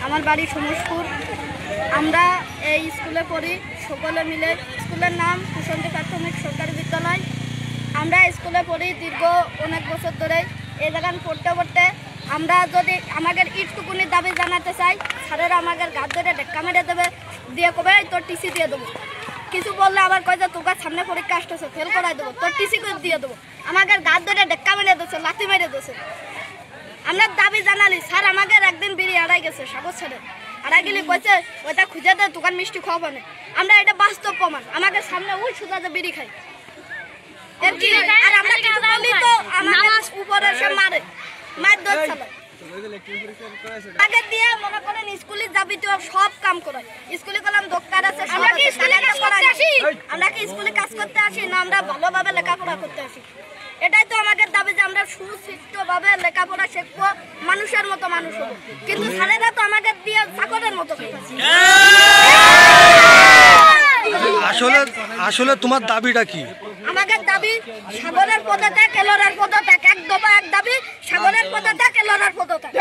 আমার বাড়ি সমসপুর। আমরা এই স্কুলে পড়ি সকলে মিলে। স্কুলের নাম কুশন্তি প্রাথমিক সরকারি বিদ্যালয়। আমরা স্কুলে পড়ি দীর্ঘ অনেক বছর ধরে। এই জায়গায় পড়তে পড়তে আমরা যদি আমাদের ইটটুকুনির দাবি জানাতে চাই, স্যারেরা আমাদের গাছ ধরে ধাক্কা মেরে দেবে, দিয়ে কবে তোর টিসি দিয়ে দেবো। কিছু বললে আবার কয় যে তোর সামনে পরীক্ষা আসতেছে, ফেল করাই দেবো, তোর টিসি করে দিয়ে দেবো। আমাদের গাছ ধরে ধাক্কা মেরে দিচ্ছে, লাথি মেরে দিচ্ছে। আমরা দাবি জানালি, স্যার আমাদের একদিন বিড়ি আড়াই গেছে, সাগর ছেড়ে আড়াই গেলে কইছে ওইটা খুঁজে দে, দোকান মিষ্টি খাওয়াবো না। আমরা এটা বাস্তব প্রমাণ, আমাদের সামনে ওই সুদাতে বিড়ি খাই। আর আমরা কিছু বলি তো আমাদের উপরে সে মারে, মার দোষ চালায়। আগে দিয়ে মনে করেন স্কুলে যাবি তো সব কাম করে। স্কুলে গেলাম দোকান আছে, আমরা কি স্কুলে কাজ করতে আসি না আমরা ভালোভাবে লেখাপড়া করতে আসি? এটাই তো আমাদের দাবি যে আমরা সুশিক্ষিতভাবে লেখাপড়া শিখবো, মানুষের মতো মানুষ হবো। কিন্তু স্যারেরা তো আমাদের দিয়ে চাকরের মতো খাইছে। আসলে তোমার দাবিটা কি? আমাদের দাবি সাগরের পদত্যাগ, এলোরার পদত্যাগ। এক দফা এক দাবি, সাগরের পদত্যাগ, এলোরার পদত্যাগ।